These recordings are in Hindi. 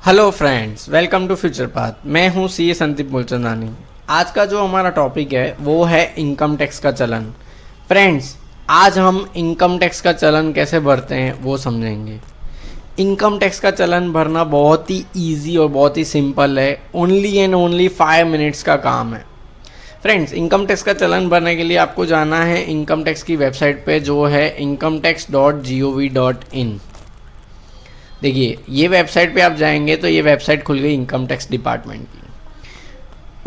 Hello friends, welcome to future path. मैं हूं सीए संदीप मूलचंदानी। आज का जो हमारा टॉपिक है वो है इनकम टैक्स का चलन। फ्रेंड्स, आज हम इनकम टैक्स का चलन कैसे भरते हैं वो समझेंगे। इनकम टैक्स का चलन भरना बहुत ही इजी और बहुत ही सिंपल है। ओनली एंड ओनली 5 मिनट्स का काम है। फ्रेंड्स, इनकम टैक्स का चलन भरने के लिए आपको जाना है इनकम टैक्स की वेबसाइट पे, जो है incometax.gov.in। देखिए, ये वेबसाइट पे आप जाएंगे तो ये वेबसाइट खुल गई इनकम टैक्स डिपार्टमेंट की।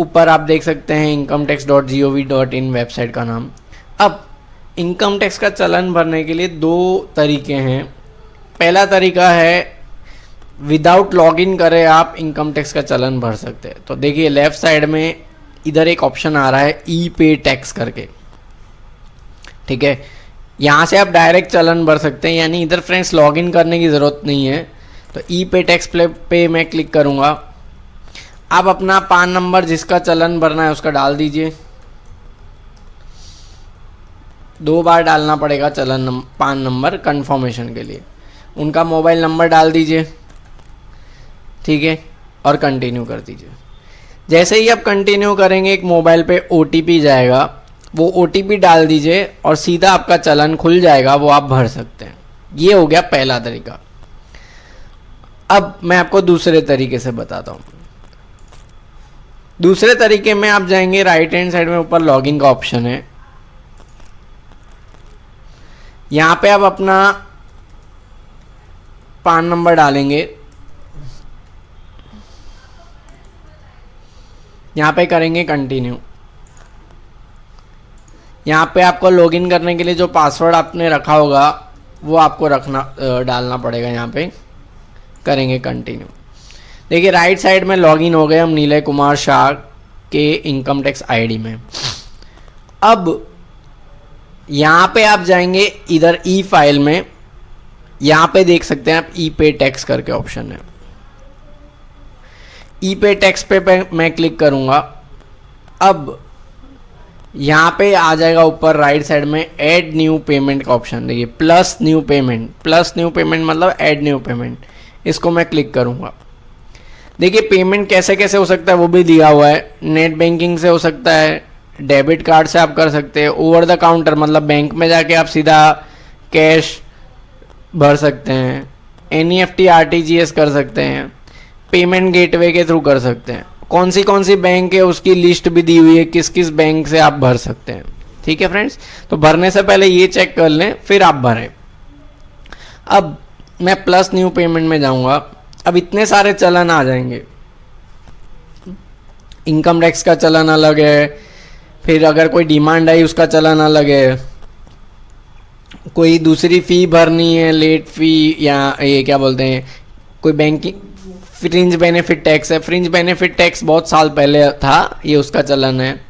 ऊपर आप देख सकते हैं incometax.gov.in वेबसाइट का नाम। अब इनकम टैक्स का चलन भरने के लिए दो तरीके हैं। पहला तरीका है विदाउट लॉगिन करे आप इनकम टैक्स का चलन भर सकते हैं। तो देखिए, लेफ्ट साइड में इधर एक ऑप्शन आ रहा है ई पे टैक्स करके, ठीक है। यहाँ से आप डायरेक्ट चलन भर सकते हैं, यानी इधर फ्रेंड्स लॉगिन करने की ज़रूरत नहीं है। तो ई पे टैक्स पे मैं क्लिक करूँगा। आप अपना पान नंबर जिसका चलन भरना है उसका डाल दीजिए। 2 बार डालना पड़ेगा पान नंबर कंफर्मेशन के लिए। उनका मोबाइल नंबर डाल दीजिए, ठीक है, और कंटिन्यू कर दीजिए। जैसे ही आप कंटिन्यू करेंगे एक मोबाइल पे OTP जाएगा, वो OTP डाल दीजिए और सीधा आपका चलन खुल जाएगा, वो आप भर सकते हैं। ये हो गया पहला तरीका। अब मैं आपको दूसरे तरीके से बताता हूँ। दूसरे तरीके में आप जाएंगे, राइट हैंड साइड में ऊपर लॉगिन का ऑप्शन है। यहाँ पे आप अपना पान नंबर डालेंगे, यहाँ पे करेंगे कंटिन्यू। यहाँ पे आपको लॉगिन करने के लिए जो पासवर्ड आपने रखा होगा वो आपको डालना पड़ेगा। यहाँ पे करेंगे कंटिन्यू। देखिए, राइट साइड में लॉगिन हो गए हम नीलय कुमार शाह के इनकम टैक्स आईडी में। अब यहाँ पे आप जाएंगे इधर ई फाइल में, यहाँ पे देख सकते हैं आप ई पे टैक्स करके ऑप्शन है। ई पे टैक्स पे मैं क्लिक करूँगा। अब यहाँ पे आ जाएगा ऊपर राइट साइड में ऐड न्यू पेमेंट का ऑप्शन। देखिए, प्लस न्यू पेमेंट मतलब ऐड न्यू पेमेंट। इसको मैं क्लिक करूँगा। देखिए, पेमेंट कैसे कैसे हो सकता है वो भी दिया हुआ है। नेट बैंकिंग से हो सकता है, डेबिट कार्ड से आप कर सकते हैं, ओवर द काउंटर मतलब बैंक में जाके आप सीधा कैश भर सकते हैं, NEFT RTGS कर सकते हैं, पेमेंट गेटवे के थ्रू कर सकते हैं। कौन सी बैंक है उसकी लिस्ट भी दी हुई है, किस किस बैंक से आप भर सकते हैं, ठीक है फ्रेंड्स। तो भरने से पहले ये चेक कर लें, फिर आप भरें। अब मैं प्लस न्यू पेमेंट में जाऊंगा। अब इतने सारे चलन आ जाएंगे। इनकम टैक्स का चलन अलग है, फिर अगर कोई डिमांड आई उसका चलन अलग है, कोई दूसरी फ़ी भरनी है, लेट फ़ी, या ये क्या बोलते हैं, कोई बैंकिंग फ्रिंज बेनिफिट टैक्स है। फ्रिंज बेनिफिट टैक्स बहुत साल पहले था, ये उसका चलन है।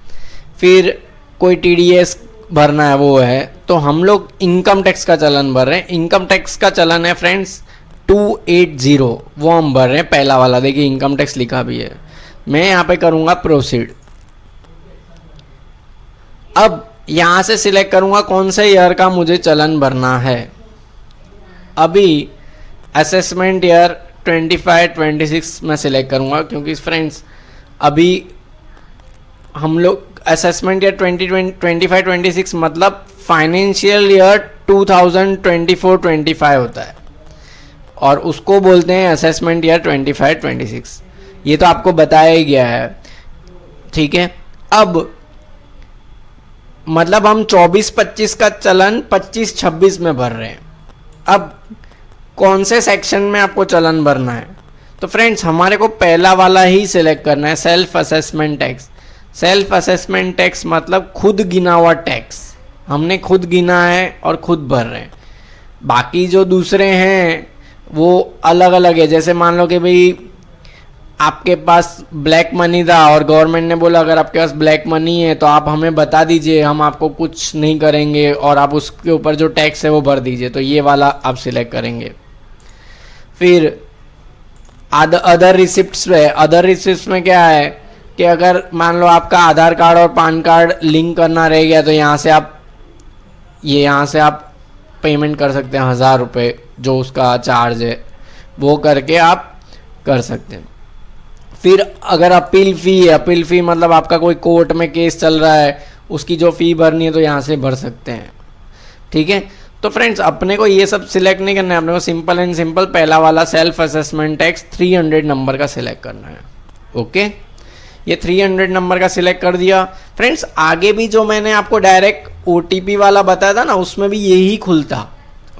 फिर कोई TDS भरना है, वो है। तो हम लोग इनकम टैक्स का चलन भर रहे हैं। इनकम टैक्स का चलन है फ्रेंड्स 280, वो हम भर रहे हैं, पहला वाला। देखिए, इनकम टैक्स लिखा भी है। मैं यहाँ पे करूँगा प्रोसीड। अब यहाँ से सिलेक्ट करूँगा कौन से ईयर का मुझे चलन भरना है। अभी असेसमेंट ईयर 25-26 में सिलेक्ट करूँगा, क्योंकि फ्रेंड्स अभी हम लोग असेसमेंट ईयर 2025-26 मतलब फाइनेंशियल ईयर 2024-25 होता है, और उसको बोलते हैं असेसमेंट ईयर 25-26। ये तो आपको बताया ही गया है, ठीक है। अब मतलब हम 24-25 का चलन 25-26 में भर रहे हैं। अब कौन से सेक्शन में आपको चलन भरना है? तो फ्रेंड्स, हमारे को पहला वाला ही सिलेक्ट करना है, self assessment tax. Self assessment tax मतलब खुद गिना हुआ टैक्स। हमने खुद गिना है और खुद भर रहे हैं। बाकी जो दूसरे हैं वो अलग अलग है। जैसे मान लो कि भाई आपके पास ब्लैक मनी था और गवर्नमेंट ने बोला अगर आपके पास ब्लैक मनी है तो आप हमें बता दीजिए, हम आपको कुछ नहीं करेंगे और आप उसके ऊपर जो टैक्स है वो भर दीजिए। तो ये वाला आप सिलेक्ट करेंगे। फिर अदर रिसिप्ट्स में, अदर रिसिप्ट्स में क्या है कि अगर मान लो आपका आधार कार्ड और पान कार्ड लिंक करना रह गया तो यहाँ से आप पेमेंट कर सकते हैं 1000 रुपये, जो उसका चार्ज है वो करके आप कर सकते हैं। फिर अगर अपील फ़ी है, अपील फ़ी मतलब आपका कोई कोर्ट में केस चल रहा है, उसकी जो फ़ी भरनी है तो यहाँ से भर सकते हैं। ठीक है, तो फ्रेंड्स अपने को ये सब सिलेक्ट नहीं करना है, अपने को सिंपल एंड सिंपल पहला वाला सेल्फ असेसमेंट टैक्स 300 नंबर का सिलेक्ट करना है। ओके, ये 300 नंबर का सिलेक्ट कर दिया। फ्रेंड्स आगे भी जो मैंने आपको डायरेक्ट OTP वाला बताया था ना, उसमें भी यही खुलता।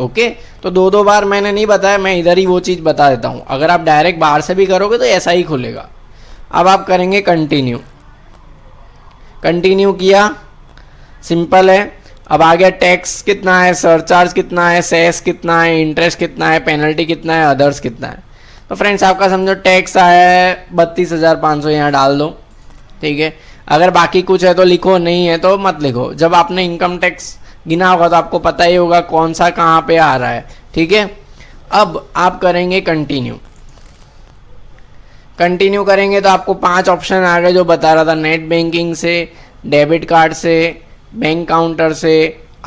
ओके, तो दो बार मैंने नहीं बताया, मैं इधर ही वो चीज़ बता देता हूँ। अगर आप डायरेक्ट बाहर से भी करोगे तो ऐसा ही खुलेगा। अब आप करेंगे कंटिन्यू, कंटिन्यू किया, सिंपल है। अब आ गया टैक्स कितना है, सरचार्ज कितना है, सेस कितना है, इंटरेस्ट कितना है, पेनल्टी कितना है, अदर्स कितना है। तो फ्रेंड्स आपका समझो टैक्स आया है 32,500, यहाँ डाल दो। ठीक है, अगर बाकी कुछ है तो लिखो, नहीं है तो मत लिखो। जब आपने इनकम टैक्स गिना होगा तो आपको पता ही होगा कौन सा कहाँ पे आ रहा है। ठीक है, अब आप करेंगे कंटिन्यू, कंटिन्यू करेंगे तो आपको 5 ऑप्शन आ गए जो बता रहा था, नेट बैंकिंग से, डेबिट कार्ड से, बैंक काउंटर से,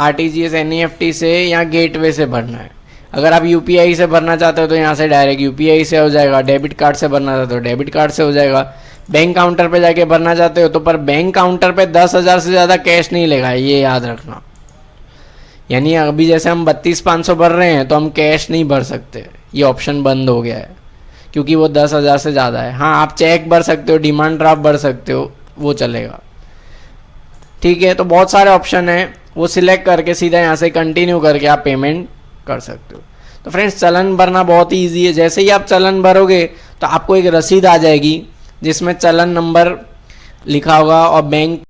RTGS NEFT से या गेटवे से भरना है। अगर आप UPI से भरना चाहते हो तो यहाँ से डायरेक्ट UPI से हो जाएगा, डेबिट कार्ड से भरना चाहते हो डेबिट कार्ड से हो जाएगा, बैंक काउंटर पे जाके भरना चाहते हो तो, पर बैंक काउंटर पे 10,000 से ज़्यादा कैश नहीं लेगा, ये याद रखना। यानी अभी जैसे हम 32,500 भर रहे हैं तो हम कैश नहीं भर सकते, ये ऑप्शन बंद हो गया है क्योंकि वो 10,000 से ज़्यादा है। हाँ, आप चेक भर सकते हो, डिमांड ड्राफ्ट भर सकते हो, वो चलेगा। ठीक है, तो बहुत सारे ऑप्शन हैं, वो सिलेक्ट करके सीधा यहाँ से कंटिन्यू करके आप पेमेंट कर सकते हो। तो फ्रेंड्स चलन भरना बहुत ही ईजी है। जैसे ही आप चलन भरोगे तो आपको एक रसीद आ जाएगी जिसमें चलन नंबर लिखा होगा और बैंक